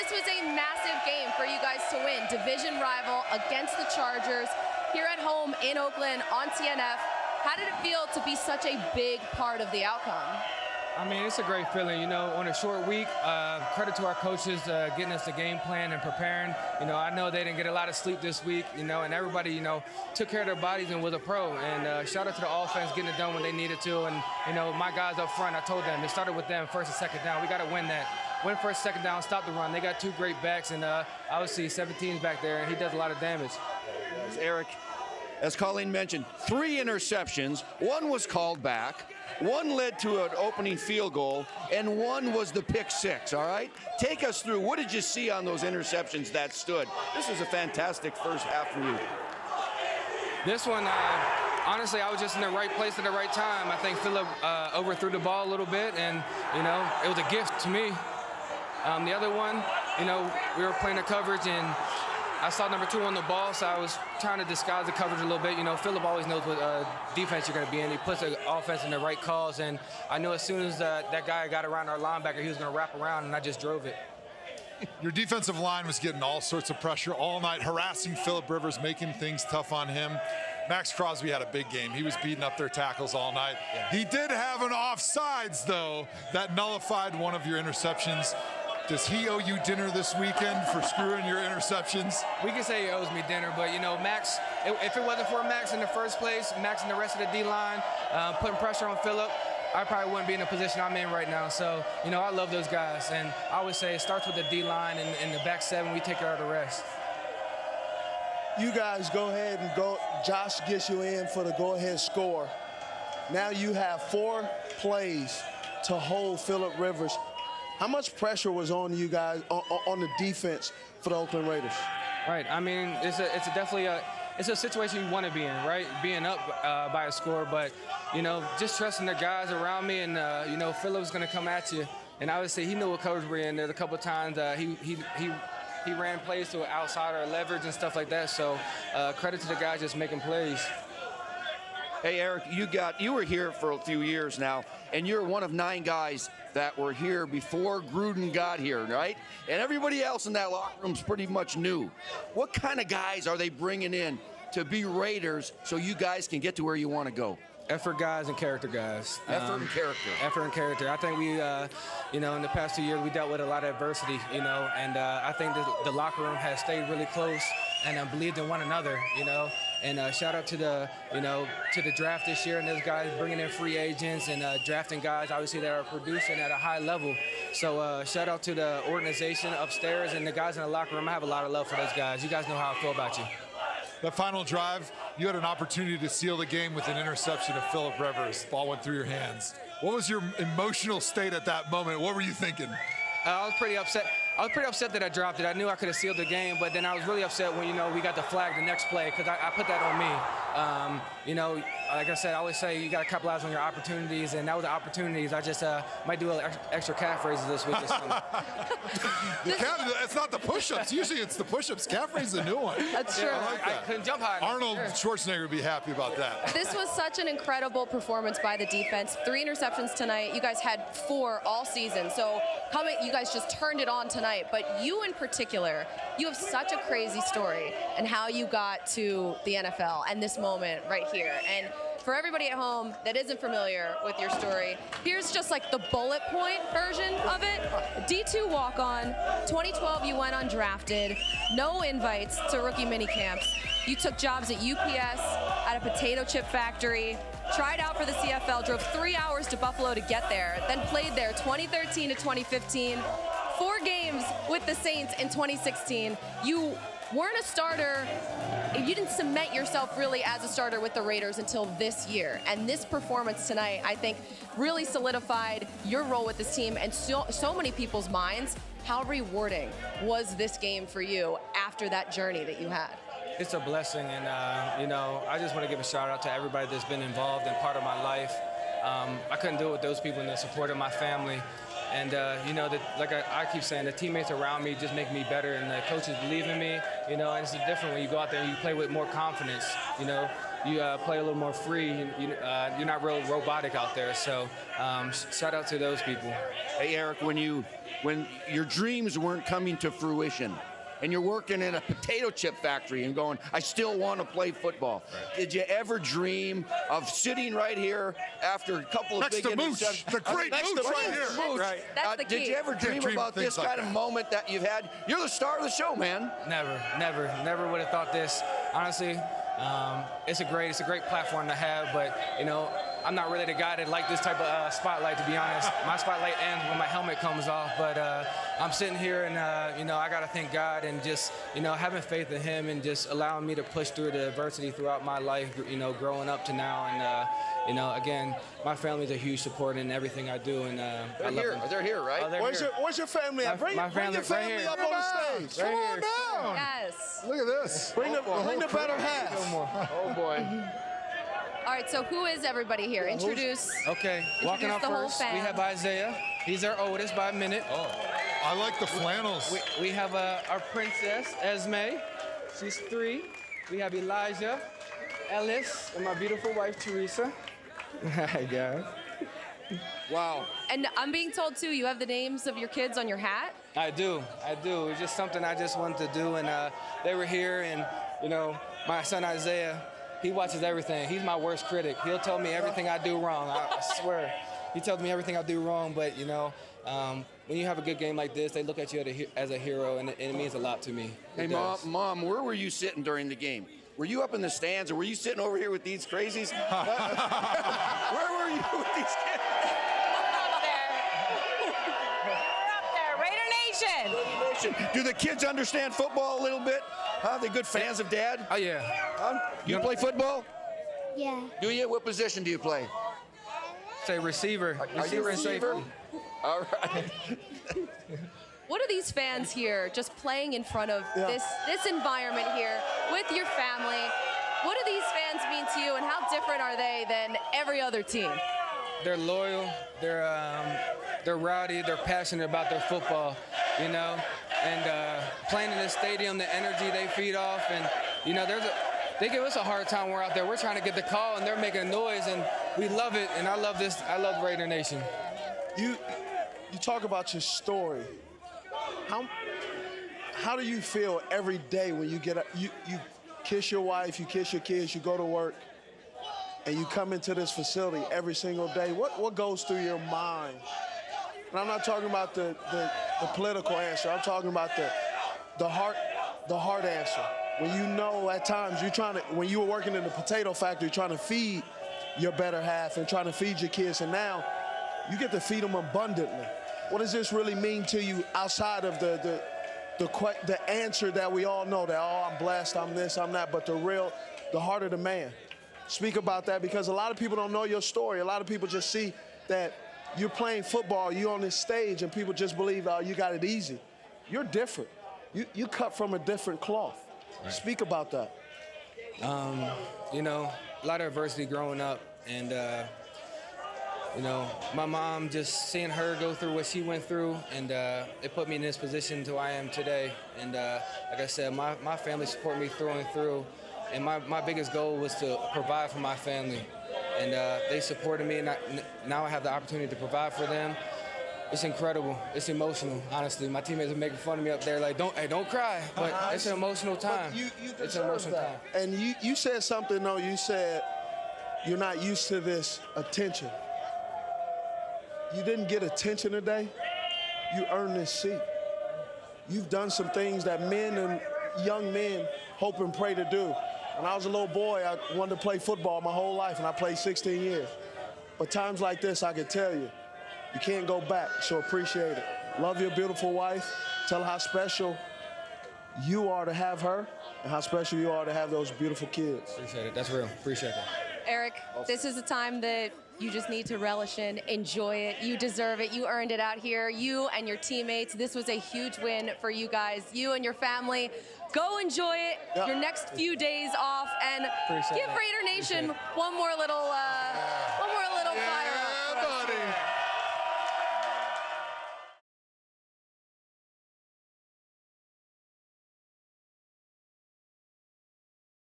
This was a massive game for you guys to win. Division rival against the Chargers here at home in Oakland on TNF. How did it feel to be such a big part of the outcome? I mean, it's a great feeling, you know, on a short week. Credit to our coaches getting us the game plan and preparing. You know, I know they didn't get a lot of sleep this week, you know, and everybody, you know, took care of their bodies and was a pro. And shout out to the offense getting it done when they needed to. And, you know, my guys up front, I told them, it started with them first and second down. We got to win that. Win first, second down, stop the run. They got two great backs, and obviously 17's back there, and he does a lot of damage. Yes, Erik, as Colleen mentioned, 3 interceptions. 1 was called back. 1 led to an opening field goal, and 1 was the pick 6, all right? Take us through, what did you see on those interceptions that stood? This was a fantastic first half for you. This one, honestly, I was just in the right place at the right time. I think Phillip overthrew the ball a little bit, and, you know, it was a gift to me. The other one, you know, we were playing the coverage, and I saw number 2 on the ball, so I was trying to disguise the coverage a little bit. You know, Phillip always knows what defense you're going to be in. He puts the offense in the right calls, and I knew as soon as that guy got around our linebacker, he was going to wrap around, and I just drove it. Your defensive line was getting all sorts of pressure all night, harassing Phillip Rivers, making things tough on him. Max Crosby had a big game. He was beating up their tackles all night. Yeah. He did have an offsides, though, that nullified one of your interceptions. Does he owe you dinner this weekend for screwing your interceptions? We can say he owes me dinner, but, you know, Max, if it wasn't for Max in the first place, Max and the rest of the D-line putting pressure on Phillip, I probably wouldn't be in the position I'm in right now. So, you know, I love those guys. And I always say it starts with the D-line and the back 7. We take care of the rest. You guys go ahead and go. Josh gets you in for the go-ahead score. Now you have 4 plays to hold Phillip Rivers. How much pressure was on you guys on the defense for the Oakland Raiders? Right. I mean, it's definitely a situation you want to be in, right? Being up by a score, but, you know, just trusting the guys around me, and you know, Phillip's going to come at you. And obviously, he knew what coverage we're in. There's a couple of times he ran plays to outside or leverage and stuff like that. So credit to the guys just making plays. Hey, Erik, you were here for a few years now, and you're one of 9 guys that were here before Gruden got here, right? And everybody else in that locker room's pretty much new. What kind of guys are they bringing in to be Raiders so you guys can get to where you want to go? Effort guys and character guys. Effort and character. Effort and character. I think we, you know, in the past 2 years, we dealt with a lot of adversity, you know, and I think the locker room has stayed really close and believed in one another, you know. And shout out to the, you know, to the draft this year and those guys bringing in free agents and drafting guys, obviously, that are producing at a high level. So shout out to the organization upstairs and the guys in the locker room. I have a lot of love for those guys. You guys know how I feel about you. That final drive, you had an opportunity to seal the game with an interception of Phillip Rivers. Ball went through your hands. What was your emotional state at that moment? What were you thinking? I was pretty upset. I was pretty upset that I dropped it. I knew I could have sealed the game, but then I was really upset when, you know, we got the flag the next play, because I put that on me. You know, like I said, I always say you got to capitalize on your opportunities, and that was the opportunities. I just might do extra calf raises this week. It's not the push-ups. Usually it's the push-ups. Calf raise is a new one. That's true. I like that. I couldn't jump high enough. Arnold Schwarzenegger would be happy about that. This was such an incredible performance by the defense. 3 interceptions tonight. You guys had 4 all season. So you guys just turned it on tonight. But you in particular, you have such a crazy story and how you got to the NFL and this moment right here. And for everybody at home that isn't familiar with your story, here's just like the bullet point version of it. D2 walk-on, 2012 you went undrafted, no invites to rookie mini camps. You took jobs at UPS, at a potato chip factory, tried out for the CFL, drove 3 hours to Buffalo to get there, then played there 2013 to 2015, 4 games with the Saints in 2016. You weren't a starter. You didn't cement yourself really as a starter with the Raiders until this year. And this performance tonight, I think, really solidified your role with this team and so many people's minds. How rewarding was this game for you after that journey that you had? It's a blessing, and you know, I just want to give a shout out to everybody that's been involved and part of my life. I couldn't do it with those people and the support of my family. And, you know, like I keep saying, the teammates around me just make me better, and the coaches believe in me, you know, and it's different when you go out there and you play with more confidence, you know. you play a little more free. You're not real robotic out there. So shout out to those people. Hey, Erik, when your dreams weren't coming to fruition, and you're working in a potato chip factory and going, I still want to play football. Right. Did you ever dream of sitting right here after a couple of big interceptions? The great Mooch right here. Right. That's the key. Did you ever dream about this kind of moment that you've had? You're the star of the show, man. Never would have thought this. Honestly, it's a great platform to have, but I'm not really the guy that like this type of spotlight, to be honest. My spotlight ends when my helmet comes off, but I'm sitting here and, I got to thank God and just, having faith in him and just allowing me to push through the adversity throughout my life, growing up to now. And, again, my family's a huge support in everything I do. And they're here. They're here, right? Oh, Where's your family at? Bring your family up on the stage. Come on down. Yes. Look at this. Bring the better half. Oh, boy. All right, so who is everybody here? Introduce. Okay, walking out the whole first, fam. we have Isaiah. He's our oldest by a minute. Oh, I like the flannels. We have our princess, Esme. She's 3. We have Elijah, Ellis, and my beautiful wife, Teresa. Hi, guys. Wow. And I'm being told, too, you have the names of your kids on your hat? I do. It's just something I just wanted to do, and they were here, and, my son, Isaiah, he watches everything. He's my worst critic. He'll tell me everything I do wrong. I swear. He tells me everything I do wrong, but, when you have a good game like this, they look at you as a hero, and it means a lot to me. Hey, Mom, where were you sitting during the game? Were you up in the stands, or were you sitting over here with these crazies? Where were you with these kids? Raider Nation. Do the kids understand football a little bit? Huh? They good fans of Dad? Oh, yeah. You play football? Yeah. Do you? What position do you play? Say receiver. Are you a and receiver? safety. All right. What are these fans here just playing in front of this environment here with your family? What do these fans mean to you, and how different are they than every other team? They're loyal. They're rowdy. They're passionate about their football, And playing in this stadium, the energy they feed off, and they give us a hard time. We're out there. We're trying to get the call, and they're making a noise, and we love it. And I love this. I love Raider Nation. You talk about your story. How do you feel every day when you get up? You kiss your wife, you kiss your kids, you go to work, and you come into this facility every single day. What goes through your mind? And I'm not talking about the political answer. I'm talking about the heart answer. When at times when you were working in the potato factory trying to feed your better half and trying to feed your kids, and now you get to feed them abundantly. What does this really mean to you outside of the answer that we all know that, I'm blessed, I'm this, I'm that, but the heart of the man? Speak about that, because a lot of people don't know your story. A lot of people just see that you're playing football, you're on this stage, and people just believe, you got it easy. You're different. You cut from a different cloth. Right. Speak about that. A lot of adversity growing up, and my mom, just seeing her go through what she went through, and it put me in this position to I am today. And like I said, my family support me through and through, and my biggest goal was to provide for my family. And they supported me, and now I have the opportunity to provide for them. It's incredible. It's emotional, honestly. My teammates are making fun of me up there, like, don't cry. But it's an emotional time. It's an emotional time. And you said something, though. You said you're not used to this attention. You didn't get attention today. You earned this seat. You've done some things that men and young men hope and pray to do. When I was a little boy, I wanted to play football my whole life, and I played 16 years. But times like this, I can tell you, you can't go back, so appreciate it. Love your beautiful wife. Tell her how special you are to have her and how special you are to have those beautiful kids. Appreciate it. That's real. Appreciate that. Erik, this is a time that you just need to relish in, enjoy it. You deserve it. You earned it out here. You and your teammates. This was a huge win for you guys. You and your family. Go enjoy it. Yep. Your next few days off, and give Raider Nation one more little fight.